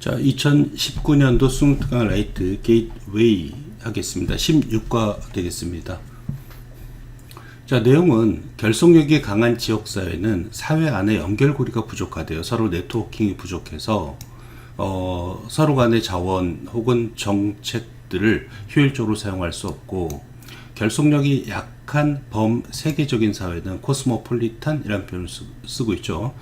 자, 2019년도 숭트강 라이트 게이트웨이 하겠습니다. 16과 되겠습니다. 자, 내용은 결속력이 강한 지역사회는 사회 안에 연결고리가 부족하대요. 서로 네트워킹이 부족해서 서로 간의 자원 혹은 정책들을 효율적으로 사용할 수 없고, 결속력이 약한 범세계적인 사회는 코스모폴리탄이라는 표현을 쓰고 있죠.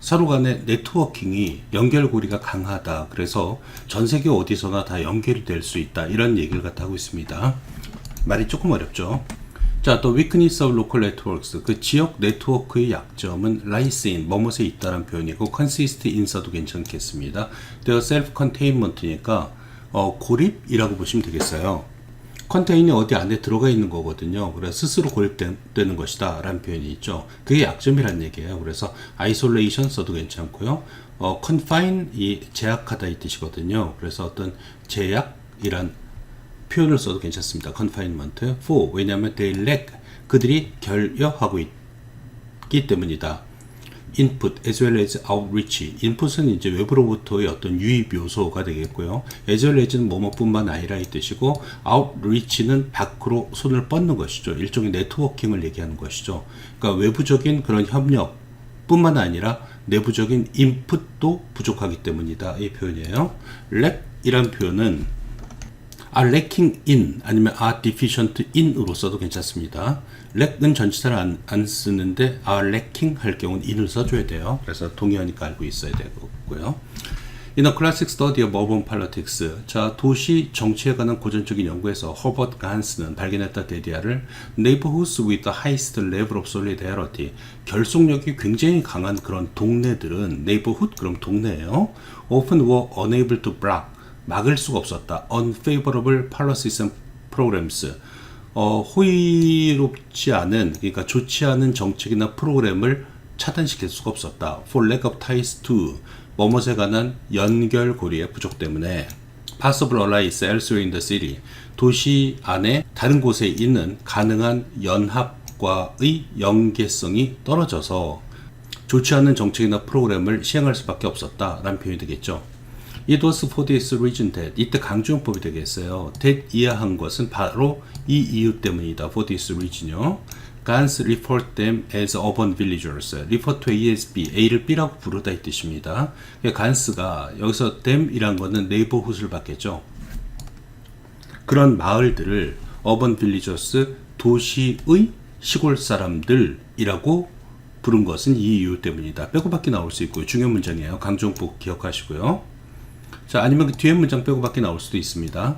서로 간의 네트워킹이 연결고리가 강하다. 그래서 전 세계 어디서나 다 연결이 될 수 있다. 이런 얘기를 갖다 하고 있습니다. 말이 조금 어렵죠. 자, 또 weakness of local networks. 그 지역 네트워크의 약점은 lies in, 뭐뭇에 있다는 표현이고, consist in 써도 괜찮겠습니다. they are self-containment니까 고립이라고 보시면 되겠어요. 컨테인이 어디 안에 들어가 있는 거거든요. 그래서 스스로 고립되는 것이다 라는 표현이 있죠. 그게 약점이란 얘기예요. 그래서 isolation 써도 괜찮고요. confine 이 제약하다 이 뜻이거든요. 그래서 어떤 제약이란 표현을 써도 괜찮습니다. confinement. for 왜냐하면 they lack 그들이 결여하고 있기 때문이다. input as well as outreach. input은 이제 외부로부터의 어떤 유입 요소가 되겠고요. as well as는 뭐뭐뿐만 아니라 이 뜻이고, outreach는 밖으로 손을 뻗는 것이죠. 일종의 네트워킹을 얘기하는 것이죠. 그러니까 외부적인 그런 협력 뿐만 아니라 내부적인 인풋도 부족하기 때문이다. 이 표현이에요. lack이란 표현은 are lacking in 아니면 are deficient in으로 써도 괜찮습니다. lack은 전치사를 안 쓰는데 are lacking 할 경우는 in을 써줘야 돼요. 그래서 동의하니까 알고 있어야 되고요. In a classic study of urban politics, 자, 도시 정치에 관한 고전적인 연구에서 허버트 간스는 발견했다 데디아를 neighborhoods with the highest level of solidarity, 결속력이 굉장히 강한 그런 동네들은 neighborhood 그럼 동네예요. often were unable to block, 막을 수가 없었다. unfavorable policies and programs, 호의롭지 않은, 그러니까 좋지 않은 정책이나 프로그램을 차단시킬 수가 없었다. for lack of ties to, 뭐뭇에 관한 연결고리의 부족 때문에. possible allies elsewhere in the city, 도시 안에 다른 곳에 있는 가능한 연합과의 연계성이 떨어져서 좋지 않은 정책이나 프로그램을 시행할 수밖에 없었다 라는 표현이 되겠죠. It was for this reason that, 이때 강조용법이 되겠어요. that 이하한 것은 바로 이 이유 때문이다. for this reason요. Gans referred them as urban villagers. refer to A as B, A를 B라고 부르다 이 뜻입니다. 간스가 여기서 them이란 거는 neighborhood을 받겠죠. 그런 마을들을 urban villagers, 도시의 시골 사람들이라고 부른 것은 이 이유 때문이다. 빼고밖에 나올 수 있고요. 중요한 문장이에요. 강조용법 기억하시고요. 자, 아니면 그 뒤에 문장 빼고 밖에 나올 수도 있습니다.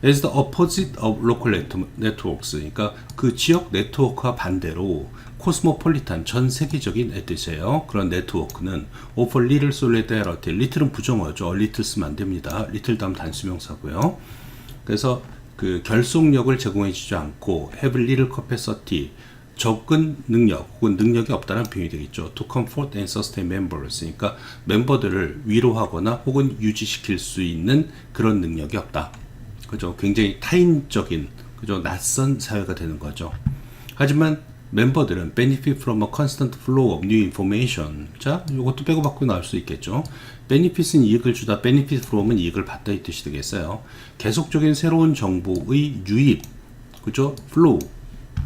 As the opposite of local networks, 그러니까 그 지역 네트워크와 반대로 코스모폴리탄, 전 세계적인 뜻이에요. 그런 네트워크는 offer little solidarity, little은 부정어죠. little 쓰면 안 됩니다. little 다음 단수명사고요. 그래서 그 결속력을 제공해 주지 않고 have little capacity, 접근 능력 혹은 능력이 없다는 표현이 되겠죠. To comfort and sustain members, 그러니까 멤버들을 위로하거나 혹은 유지시킬 수 있는 그런 능력이 없다. 그죠? 굉장히 타인적인, 그죠? 낯선 사회가 되는 거죠. 하지만 멤버들은 benefit from a constant flow of new information. 자, 이것도 빼고 받고 나올 수 있겠죠. benefit은 이익을 주다, benefit from은 이익을 받다 이 뜻이 되겠어요. 계속적인 새로운 정보의 유입, 그죠? flow.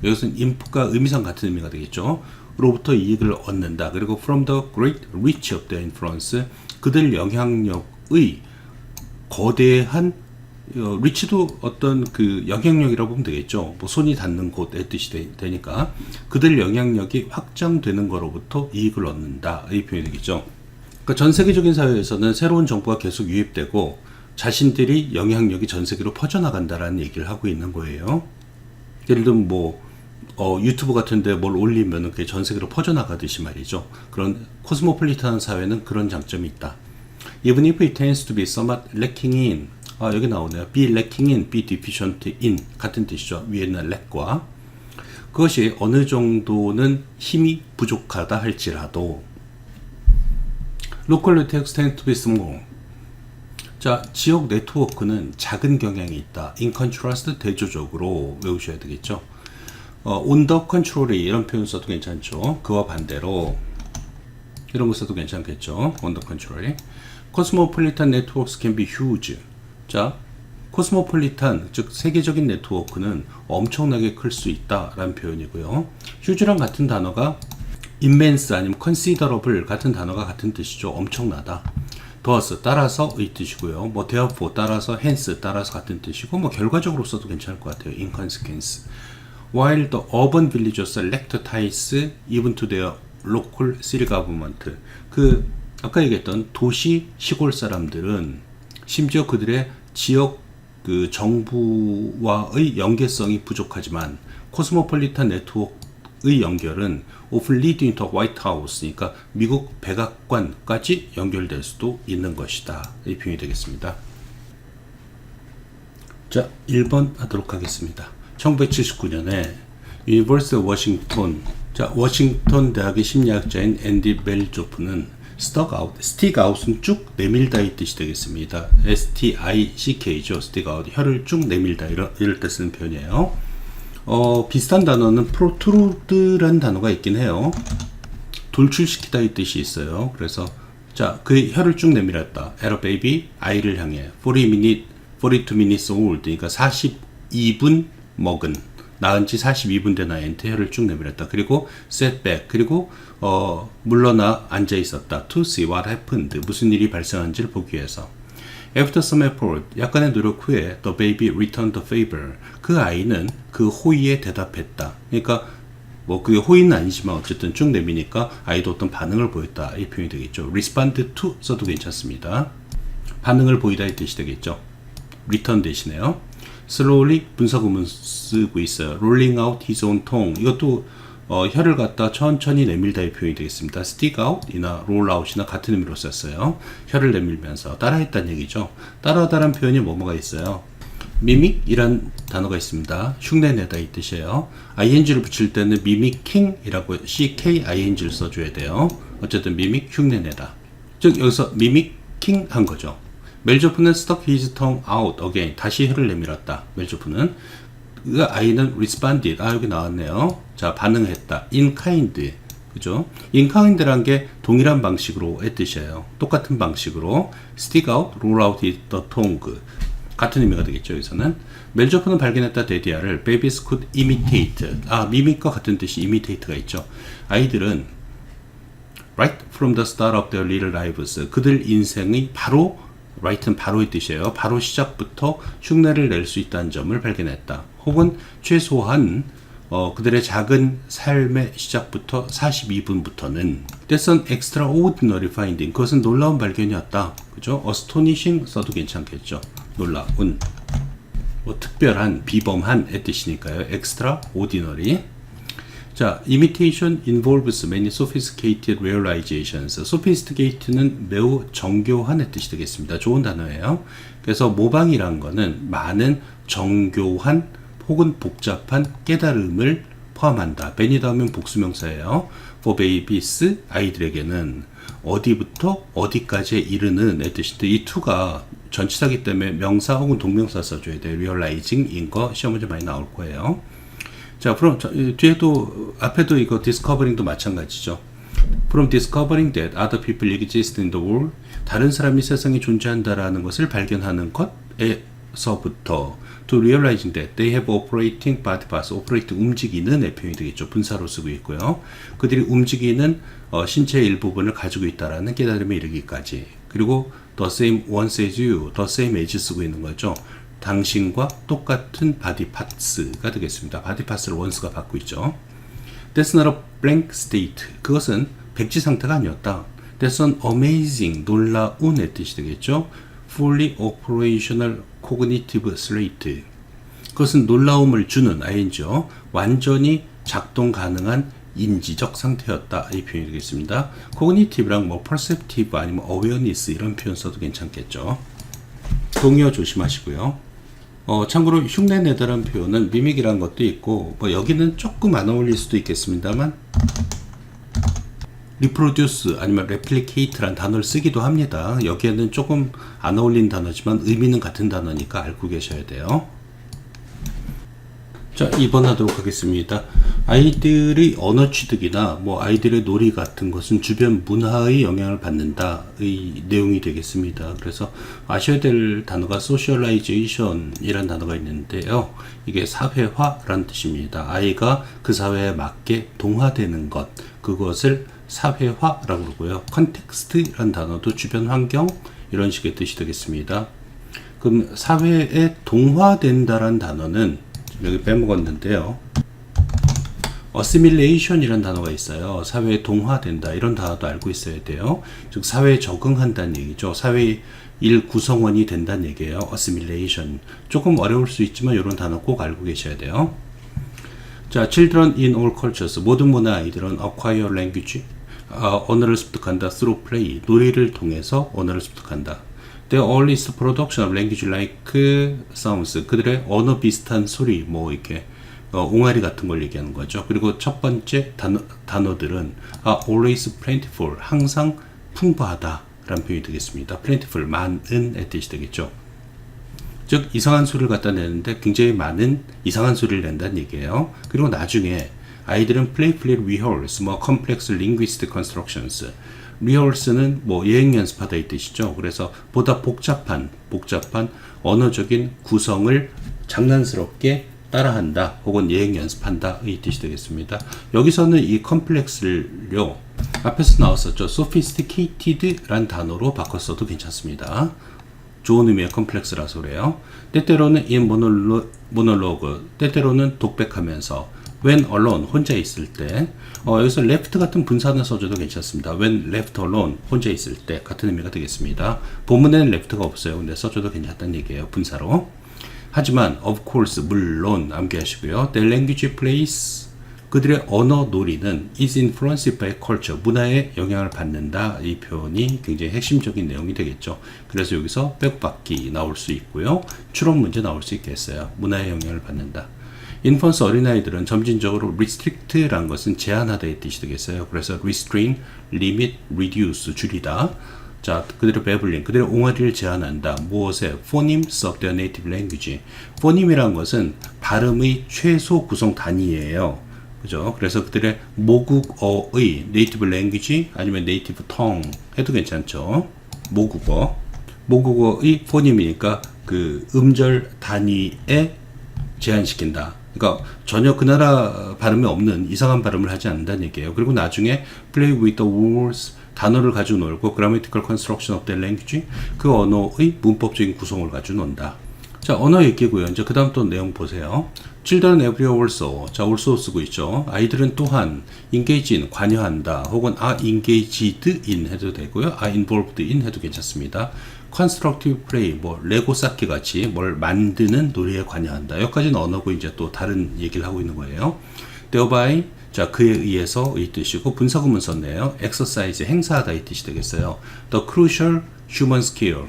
여기서는 input과 의미상 같은 의미가 되겠죠. 로부터 이익을 얻는다. 그리고 from the great reach of their influence, 그들 영향력의 거대한 reach도 어떤 그 영향력이라고 보면 되겠죠. 뭐 손이 닿는 곳의 뜻이 되니까 그들 영향력이 확장되는 거로부터 이익을 얻는다. 이 표현이 되겠죠. 그러니까 전 세계적인 사회에서는 새로운 정보가 계속 유입되고 자신들이 영향력이 전 세계로 퍼져나간다라는 얘기를 하고 있는 거예요. 예를 들면 뭐 유튜브 같은데 뭘 올리면 그게 전 세계로 퍼져나가듯이 말이죠. 그런 코스모폴리탄 사회는 그런 장점이 있다. Even if it tends to be somewhat lacking in, 여기 나오네요. be lacking in, be deficient in 같은 뜻이죠. 위에는 lack과 그것이 어느 정도는 힘이 부족하다 할지라도 local networks tend to be small. 자, 지역 네트워크는 작은 경향이 있다. in contrast, 대조적으로 외우셔야 되겠죠. on the contrary 이런 표현 써도 괜찮죠. 그와 반대로 이런 거 써도 괜찮겠죠. on the contrary. Cosmopolitan networks can be huge. 자, 코스모폴리탄, 즉 세계적인 네트워크는 엄청나게 클 수 있다라는 표현이고요. huge랑 같은 단어가 immense 아니면 considerable 같은 단어가 같은 뜻이죠. 엄청나다. thus 따라서의 뜻이고요. 뭐 therefore 따라서, hence 따라서 같은 뜻이고, 뭐 결과적으로 써도 괜찮을 것 같아요. in consequence. While the urban villagers elect ties even to their local city government. 아까 얘기했던 도시 시골 사람들은 심지어 그들의 지역 정부와의 연계성이 부족하지만 코스모폴리탄 네트워크의 연결은 often leading to White House, 그러니까 미국 백악관까지 연결될 수도 있는 것이다. 이 표현이 되겠습니다. 자, 1번 하도록 하겠습니다. 1979년에 University of Washington, 자, 워싱턴 대학의 심리학자인 앤디 멜조프는 스틱 아웃은 쭉 내밀다 이 뜻이 되겠습니다. STICK죠. 스틱 아웃, 혀를 쭉 내밀다 이럴 때 쓰는 표현이에요. 비슷한 단어는 프로트루드라는 단어가 있긴 해요. 돌출시키다 이 뜻이 있어요. 그래서 자, 그 혀를 쭉 내밀었다. At a baby, 아이를 향해 42 minutes old, 그러니까 42분 먹은, 낳은 지 42분 된 아이한테 혀를 쭉 내밀었다. 그리고 sat back, 그리고 물러나 앉아 있었다. To see what happened, 무슨 일이 발생한지를 보기 위해서. After some effort, 약간의 노력 후에 the baby returned the favor, 그 아이는 그 호의에 대답했다. 그러니까 뭐 그게 호의는 아니지만 어쨌든 쭉 내미니까 아이도 어떤 반응을 보였다 이 표현이 되겠죠. respond to 써도 괜찮습니다. 반응을 보이다 이 뜻이 되겠죠. return 대신에요. slowly 분사구문 쓰고 있어요. rolling out his own tongue, 이것도 혀를 갖다 천천히 내밀다의 표현이 되겠습니다. stick out이나 roll out이나 같은 의미로 썼어요. 혀를 내밀면서 따라했다는 얘기죠. 따라하다라는 표현이 뭐가 있어요. mimic이란 단어가 있습니다. 흉내내다 이 뜻이에요. ing를 붙일 때는 mimicking 이라고 CKING를 써줘야 돼요. 어쨌든 mimic, 흉내내다. 즉 여기서 mimicking 한 거죠. 멜조프는 stuck his tongue out again, 다시 혀를 내밀었다. 멜조프는 그 아이는 responded, 여기 나왔네요. 자, 반응했다. in kind, 그죠? in kind란 게 동일한 방식으로의 뜻이에요. 똑같은 방식으로 stick out, roll out the tongue, 같은 의미가 되겠죠. 여기서는 멜조프는 발견했다. 데디아를 babies could imitate, mimic과 같은 뜻이 imitate가 있죠. 아이들은 right from the start of their little lives, 그들 인생의 바로, right은 바로의 뜻이에요. 바로 시작부터 흉내를 낼 수 있다는 점을 발견했다. 혹은 최소한 그들의 작은 삶의 시작부터 42분부터는 That's an extraordinary finding, 그것은 놀라운 발견이었다. 그죠? astonishing 써도 괜찮겠죠. 놀라운, 뭐 특별한, 비범한의 뜻이니까요. extraordinary. 자, imitation involves many sophisticated realizations. sophisticated는 매우 정교한의 뜻이 되겠습니다. 좋은 단어예요. 그래서 모방이란 거는 많은 정교한 혹은 복잡한 깨달음을 포함한다. many 다음엔 복수명사예요. for babies, 아이들에게는 어디부터 어디까지에 이르는의 뜻인데, 이 to가 전치사기 때문에 명사 혹은 동명사 써줘야 돼요. realizing인 거 시험 문제 많이 나올 거예요. 자, 그럼 뒤에도 앞에도 이거 discovering도 마찬가지죠. From discovering that other people exist in the world, 다른 사람이 세상에 존재한다라는 것을 발견하는 것에서부터 to realizing that they have operating body parts, operate 움직이는 표현이 되겠죠. 분사로 쓰고 있고요. 그들이 움직이는 신체의 일부분을 가지고 있다라는 깨달음에 이르기까지. 그리고 the same once as you, the same as 쓰고 있는 거죠. 당신과 똑같은 바디 파츠가 되겠습니다. 바디 파츠를 once가 받고 있죠. That's not a blank state. 그것은 백지 상태가 아니었다. That's an amazing, 놀라운의 뜻이 되겠죠. Fully operational cognitive slate. 그것은 놀라움을 주는 ing죠. 완전히 작동 가능한 인지적 상태였다. 이 표현이 되겠습니다. cognitive랑 뭐 perceptive 아니면 awareness 이런 표현 써도 괜찮겠죠. 동의어 조심하시고요. 참고로 흉내내다라는 표현은 mimic이라는 것도 있고, 뭐 여기는 조금 안 어울릴 수도 있겠습니다만 reproduce 아니면 replicate라는 단어를 쓰기도 합니다. 여기에는 조금 안 어울리는 단어지만 의미는 같은 단어니까 알고 계셔야 돼요. 자, 2번 하도록 하겠습니다. 아이들의 언어 취득이나 뭐 아이들의 놀이 같은 것은 주변 문화의 영향을 받는다의 내용이 되겠습니다. 그래서 아셔야 될 단어가 socialization이라는 단어가 있는데요. 이게 사회화라는 뜻입니다. 아이가 그 사회에 맞게 동화되는 것, 그것을 사회화라고 그러고요. context라는 단어도 주변 환경 이런 식의 뜻이 되겠습니다. 그럼 사회에 동화된다라는 단어는 여기 빼먹었는데요. assimilation이라는 단어가 있어요. 사회에 동화된다 이런 단어도 알고 있어야 돼요. 즉 사회에 적응한다는 얘기죠. 사회의 일 구성원이 된다는 얘기예요. assimilation. 조금 어려울 수 있지만 이런 단어 꼭 알고 계셔야 돼요. 자, children in all cultures. 모든 문화 아이들은 acquire language. 언어를 습득한다. through play. 놀이를 통해서 언어를 습득한다. The earliest production of language like sounds. 그들의 언어 비슷한 소리, 뭐 이렇게 옹알이 같은 걸 얘기하는 거죠. 그리고 첫 번째 단어들은 are always plentiful. 항상 풍부하다 라는 표현이 되겠습니다. plentiful, 많은의 뜻이 되겠죠. 즉 이상한 소리를 갖다 내는데 굉장히 많은 이상한 소리를 낸다는 얘기예요. 그리고 나중에 아이들은 playfully rehearse more complex linguistic constructions. rehearse는 뭐 예행 연습하다 이 뜻이죠. 그래서 보다 복잡한 언어적인 구성을 장난스럽게 따라한다 혹은 예행 연습한다 이 뜻이 되겠습니다. 여기서는 이 complex를요 앞에서 나왔었죠. sophisticated라는 단어로 바꿨어도 괜찮습니다. 좋은 의미의 complex라서 그래요. 때때로는 in monologue, 때때로는 독백하면서 when alone, 혼자 있을 때 여기서 left 같은 분사는 써줘도 괜찮습니다. when left alone, 혼자 있을 때 같은 의미가 되겠습니다. 본문에는 left가 없어요. 근데 써줘도 괜찮다는 얘기예요. 분사로. 하지만 of course, 물론 암기하시고요. their language plays, 그들의 언어 놀이는 is influenced by culture, 문화에 영향을 받는다. 이 표현이 굉장히 핵심적인 내용이 되겠죠. 그래서 여기서 빼고받기 나올 수 있고요. 추론 문제 나올 수 있겠어요. 문화에 영향을 받는다. 인펀스 어린아이들은 점진적으로 restrict라는 것은 제한하다 의 뜻이 되겠어요. 그래서 restrain, limit, reduce, 줄이다. 자, 그들의 배블링, 그들의 옹알이를 제한한다. 무엇에? Phonemes of their native language. phoneme이라는 것은 발음의 최소 구성 단위예요. 그죠? 그래서 그들의 모국어의 native language 아니면 native tongue 해도 괜찮죠. 모국어의 phoneme이니까 그 음절 단위에 제한시킨다. 그러니까 전혀 그 나라 발음이 없는 이상한 발음을 하지 않는다는 얘기예요. 그리고 나중에 play with the words, 단어를 가지고 놀고 grammatical construction of their language, 그 언어의 문법적인 구성을 가지고 논다. 자, 언어 얘기고요. 이제 그 다음 또 내용 보세요. Children everywhere also. 자, also 쓰고 있죠. 아이들은 또한 engage in, 관여한다. 혹은 are engaged in 해도 되고요. are involved in 해도 괜찮습니다. constructive play, 뭐 레고 쌓기 같이 뭘 만드는 놀이에 관여한다. 여기까지는 언어고 이제 또 다른 얘기를 하고 있는 거예요. thereby, 자, 그에 의해서 이 뜻이고 분사구문 썼네요. exercise, 행사하다 이 뜻이 되겠어요. the crucial human skill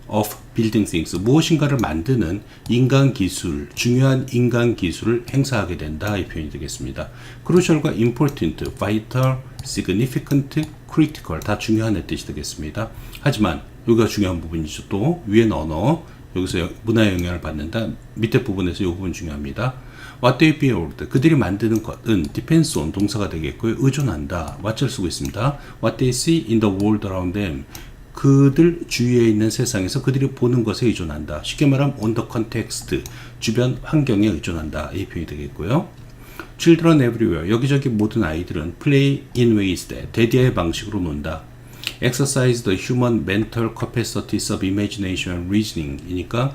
of building things, 무엇인가를 만드는 인간 기술, 중요한 인간 기술을 행사하게 된다 이 표현이 되겠습니다. crucial과 important, vital, significant, critical 다 중요한 뜻이 되겠습니다. 하지만 여기가 중요한 부분이죠. 또 위에는 언어, 여기서 문화의 영향을 받는다. 밑에 부분에서 이 부분 중요합니다. What they build, 그들이 만드는 것은 depends on 동사가 되겠고요. 의존한다. what을 쓰고 있습니다. What they see in the world around them, 그들 주위에 있는 세상에서 그들이 보는 것에 의존한다. 쉽게 말하면 on the context, 주변 환경에 의존한다. 이 표현이 되겠고요. Children everywhere, 여기저기 모든 아이들은 play in ways that, 대디아의 방식으로 논다. Exercise the human mental capacities of imagination and reasoning 이니까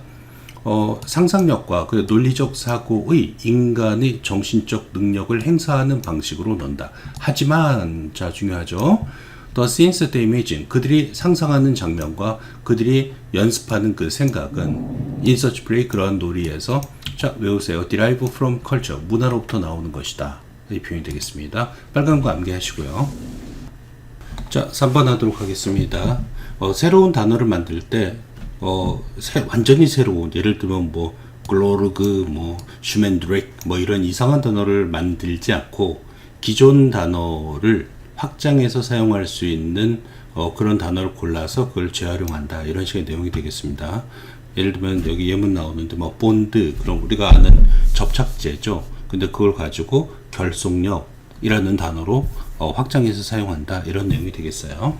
상상력과 그 논리적 사고의 인간의 정신적 능력을 행사하는 방식으로 논다. 하지만 자 중요하죠. The scenes they imagine, 그들이 상상하는 장면과 그들이 연습하는 그 생각은 in such play, 그러한 놀이에서 자 외우세요. derive from culture, 문화로부터 나오는 것이다. 이 표현이 되겠습니다. 빨간 거 암기하시고요. 자, 3번 하도록 하겠습니다. 새로운 단어를 만들 때 완전히 새로운, 예를 들면 뭐 글로르그, 뭐 슈맨드렉, 뭐 이런 이상한 단어를 만들지 않고 기존 단어를 확장해서 사용할 수 있는 그런 단어를 골라서 그걸 재활용한다. 이런 식의 내용이 되겠습니다. 예를 들면 여기 예문 나오는데 뭐 본드, 그럼 우리가 아는 접착제죠. 근데 그걸 가지고 결속력이라는 단어로 확장해서 사용한다, 이런 내용이 되겠어요.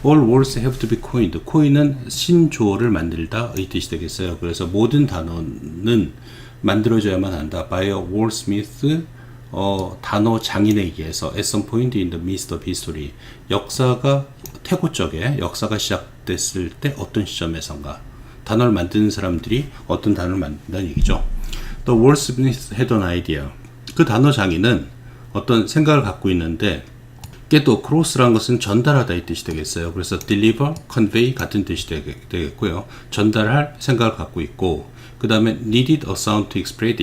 All words have to be coined. coin은 신조어를 만들다 의 뜻이 되겠어요. 그래서 모든 단어는 만들어져야만 한다. by a wordsmith, 단어 장인에 의해서 at some point in the midst of history. 역사가 태고적에 역사가 시작됐을 때 어떤 시점에선가 단어를 만드는 사람들이 어떤 단어를 만든다는 얘기죠. The wordsmith had an idea. 그 단어 장인은 어떤 생각을 갖고 있는데, 또 cross라는 것은 전달하다 이 뜻이 되겠어요. 그래서 deliver, convey 같은 뜻이 되겠고요. 전달할 생각을 갖고 있고, 그 다음에 needed a sound to express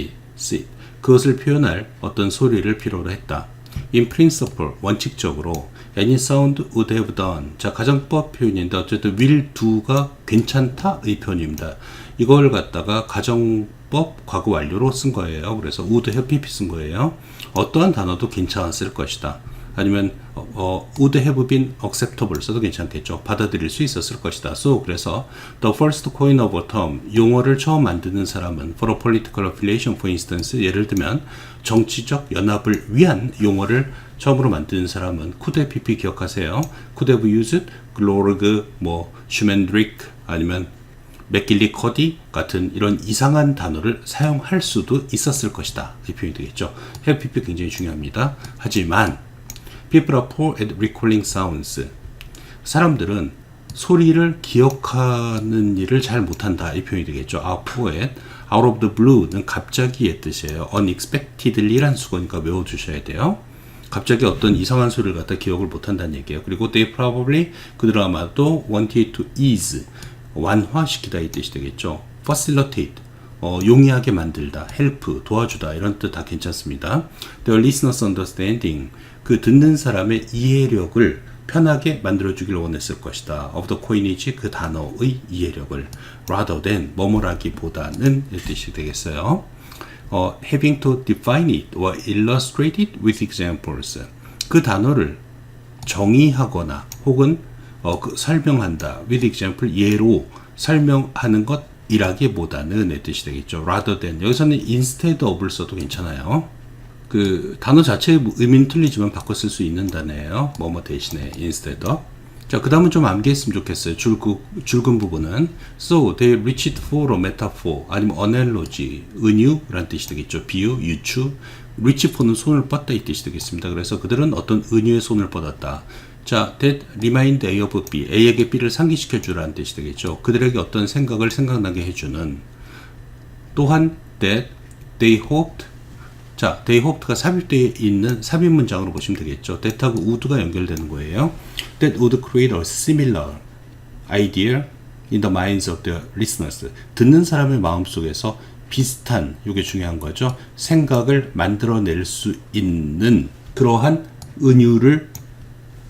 it. 그것을 표현할 어떤 소리를 필요로 했다. In principle, 원칙적으로 any sound would have done. 자, 가정법 표현인데 어쨌든 will do가 괜찮다의 표현입니다. 이걸 갖다가 가정법 과거 완료로 쓴 거예요. 그래서 would have pp 쓴 거예요. 어떠한 단어도 괜찮았을 것이다. 아니면 would have been acceptable 써도 괜찮겠죠. 받아들일 수 있었을 것이다. So, 그래서 the first coin of a term, 용어를 처음 만드는 사람은 for a political affiliation, for instance, 예를 들면 정치적 연합을 위한 용어를 처음으로 만드는 사람은 could have pp 기억하세요. could have used glorg, 슈맨드릭, 아니면 맥길리커디 같은 이런 이상한 단어를 사용할 수도 있었을 것이다. 이 표현이 되겠죠. have pp 굉장히 중요합니다. 하지만 people are poor at recalling sounds. 사람들은 소리를 기억하는 일을 잘 못한다. 이 표현이 되겠죠. are poor at. out of the blue는 갑자기의 뜻이에요. unexpectedly란 수거니까 외워주셔야 돼요. 갑자기 어떤 이상한 소리를 갖다 기억을 못한다는 얘기예요. 그리고 they probably, 그들 아마도 wanted to ease, 완화시키다 이 뜻이 되겠죠. facilitate, 용이하게 만들다, help, 도와주다, 이런 뜻 다 괜찮습니다. The listener's understanding, 그 듣는 사람의 이해력을 편하게 만들어주길 원했을 것이다. of the coinage, 그 단어의 이해력을. rather than, 뭐뭐라기보다는 이 뜻이 되겠어요. having to define it or illustrate it with examples. 그 단어를 정의하거나 혹은 설명한다. with example, 예로 설명하는 것 이라기보다는 의 뜻이 되겠죠. rather than, 여기서는 instead of를 써도 괜찮아요. 그 단어 자체의 의미는 틀리지만 바꿔 쓸 수 있는 단어예요. 뭐뭐 대신에 instead of. 자, 그 다음은 좀 암기했으면 좋겠어요. 줄근 부분은 so they reached for a metaphor, 아니면 analogy, 은유라는 뜻이 되겠죠. 비유, 유추. reach for는 손을 뻗다 이 뜻이 되겠습니다. 그래서 그들은 어떤 은유의 손을 뻗었다. 자, that remind A of B, A에게 B를 상기시켜 주라는 뜻이 되겠죠. 그들에게 어떤 생각을 생각나게 해주는. 또한 that they hoped. 자, they hoped가 삽입되어 있는 삽입 문장으로 보시면 되겠죠. that하고 would가 연결되는 거예요. that would create a similar idea in the minds of the listeners. 듣는 사람의 마음속에서 비슷한, 이게 중요한 거죠. 생각을 만들어낼 수 있는 그러한 은유를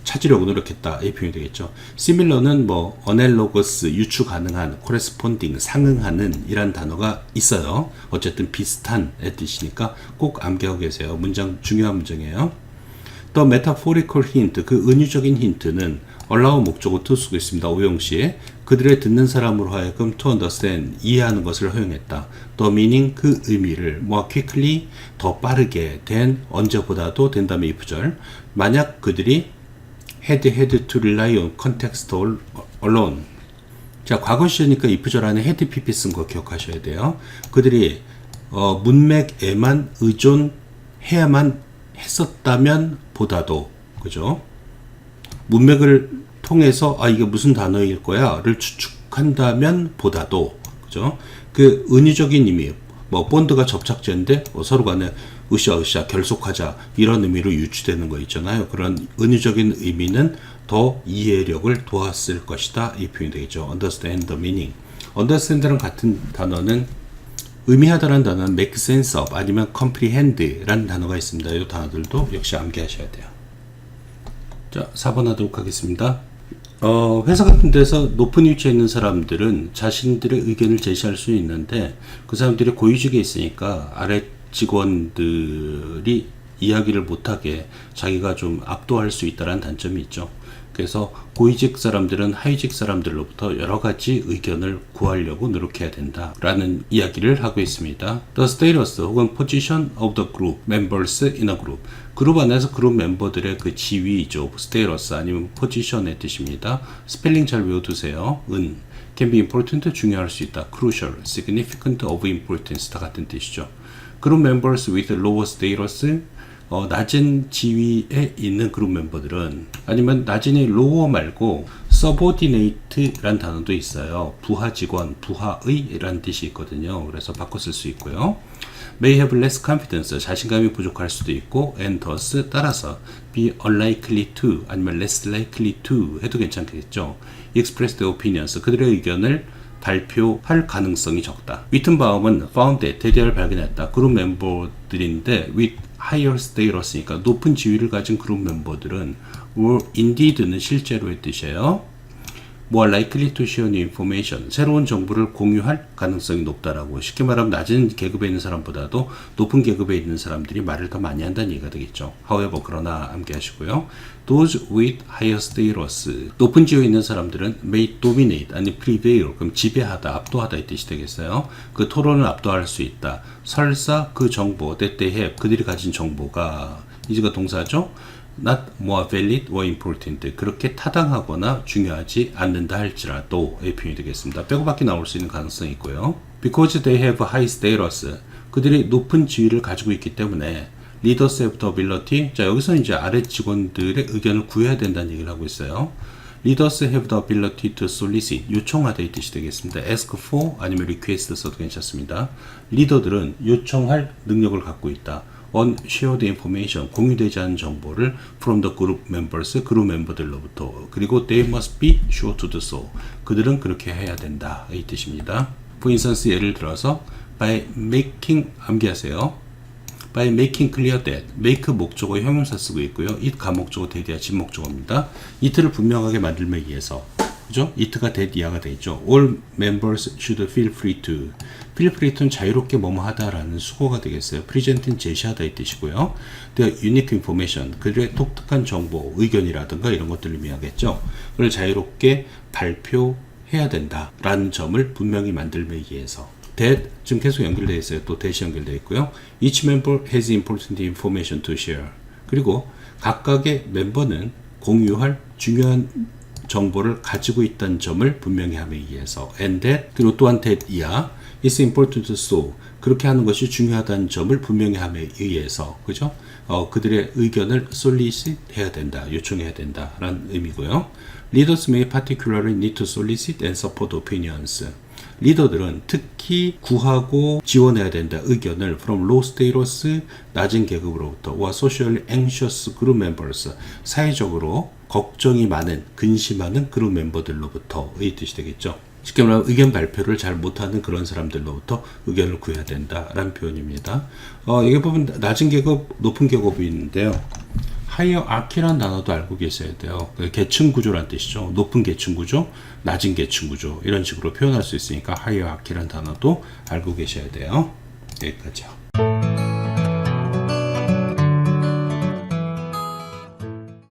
찾으려고 노력했다. 이 표현이 되겠죠. similar는 analogous, 유추 가능한, corresponding, 상응하는 이란 단어가 있어요. 어쨌든 비슷한 의 뜻이니까 꼭 암기하고 계세요. 문장, 중요한 문장이에요. The metaphorical hint, 그 은유적인 힌트는 allow 목적어 to 쓰고 있습니다. 오용시에 그들의 듣는 사람으로 하여금 to understand, 이해하는 것을 허용했다. The meaning, 그 의미를 more quickly, 더 빠르게, than, 언제보다도 된 다음에 if절. 만약 그들이 had to rely on context alone. 자, 과거 시제니까 if절 안에 had pp 쓴 거 기억하셔야 돼요. 그들이 문맥에만 의존해야만 했었다면 보다도, 그죠? 문맥을 통해서 이게 무슨 단어일 거야를 추측한다면 보다도, 그죠? 그 은유적인 의미, 본드가 접착제인데 서로 간에 으쌰으쌰 결속하자, 이런 의미로 유추되는 거 있잖아요. 그런 은유적인 의미는 더 이해력을 도왔을 것이다. 이 표현이 되겠죠. understand the meaning. understand랑 같은 단어는, 의미하다라는 단어는 make sense of, 아니면 comprehend라는 단어가 있습니다. 이 단어들도 역시 암기하셔야 돼요. 자, 4번 하도록 하겠습니다. 회사 같은 데서 높은 위치에 있는 사람들은 자신들의 의견을 제시할 수 있는데, 그 사람들이 고위직에 있으니까 아래 직원들이 이야기를 못하게 자기가 좀 압도할 수 있다는 단점이 있죠. 그래서 고위직 사람들은 하위직 사람들로부터 여러 가지 의견을 구하려고 노력해야 된다라는 이야기를 하고 있습니다. The status 혹은 position of the group members in a group. 그룹 안에서 그룹 멤버들의 그 지위죠. status 아니면 position의 뜻입니다. 스펠링 잘 외워두세요. can be important, 중요할 수 있다. crucial, significant, of importance 다 같은 뜻이죠. 그룹 members with lower status 낮은 지위에 있는 그룹 멤버들은 아니면 낮은이 lower 말고 subordinate란 단어도 있어요. 부하 직원, 부하의라는 뜻이 있거든요. 그래서 바꿔 쓸 수 있고요. may have less confidence, 자신감이 부족할 수도 있고 and thus 따라서 be unlikely to 아니면 less likely to 해도 괜찮겠죠. express their opinions, 그들의 의견을 발표할 가능성이 적다. 위튼바움은 found, 대대를 발견했다. 그룹 멤버들인데 with higher status니까 높은 지위를 가진 그룹 멤버들은 were indeed는 실제로의 뜻이에요. more likely to share new information, 새로운 정보를 공유할 가능성이 높다라고. 쉽게 말하면 낮은 계급에 있는 사람보다도 높은 계급에 있는 사람들이 말을 더 많이 한다는 얘기가 되겠죠. however, 그러나 함께 하시고요. those with higher status, 높은 지위에 있는 사람들은 may dominate 아니 prevail, 그럼 지배하다, 압도하다 이 뜻이 되겠어요. 그 토론을 압도할 수 있다. 설사 그 정보 that they have, 그들이 가진 정보가, 이제가 동사죠. not more valid or important, 그렇게 타당하거나 중요하지 않는다 할지라도 의 표현이 되겠습니다. 빼고밖에 나올 수 있는 가능성이 있고요. because they have high status, 그들이 높은 지위를 가지고 있기 때문에 leaders have the ability, 자 여기서 이제 아래 직원들의 의견을 구해야 된다는 얘기를 하고 있어요. leaders have the ability to solicit, 요청하다 이 뜻이 되겠습니다. ask for 아니면 request 써도 괜찮습니다. 리더들은 요청할 능력을 갖고 있다. on shared information, 공유되지 않은 정보를 from the group members, 그룹 멤버들로부터. 그리고 they must be sure to do so, 그들은 그렇게 해야 된다 이 뜻입니다. For instance, 예를 들어서 by making, 암기하세요. by making clear that, make 목적어 형용사 쓰고 있고요. it 가목적어 대디야 진목적어입니다. it를 분명하게 만들기 위해서, 그죠? it가 that 이하가 되죠. all members should feel free to, feel free to는 자유롭게 뭐뭐 하다라는 수고가 되겠어요. present는 제시하다 이 뜻이고요. the unique information, 그들의 독특한 정보, 의견이라든가 이런 것들을 의미하겠죠. 그걸 자유롭게 발표해야 된다라는 점을 분명히 만들기 위해서. that 지금 계속 연결되어 있어요. 또 that이 연결되어 있고요. each member has important information to share, 그리고 각각의 멤버는 공유할 중요한 정보를 가지고 있다는 점을 분명히 하기 위해서. and that, 그리고 또한 that 이하 it's important to so, 그렇게 하는 것이 중요하다는 점을 분명히 하기 위해서, 그죠? 그들의 의견을 solicit 해야 된다, 요청해야 된다라는 의미고요. leaders may particularly need to solicit and support opinions, 리더들은 특히 구하고 지원해야 된다 의견을 from low status, 낮은 계급으로부터, 와 socially anxious group members, 사회적으로 걱정이 많은, 근심하는 그룹 멤버들로부터의 뜻이 되겠죠. 쉽게 말하면 의견 발표를 잘 못하는 그런 사람들로부터 의견을 구해야 된다라는 표현입니다. 이게 보면 낮은 계급, 높은 계급이 있는데요. 하이어아키라는 단어도 알고 계셔야 돼요. 계층 구조란 뜻이죠. 높은 계층 구조, 낮은 계층 구조, 이런 식으로 표현할 수 있으니까 하이어아키라는 단어도 알고 계셔야 돼요. 여기까지요.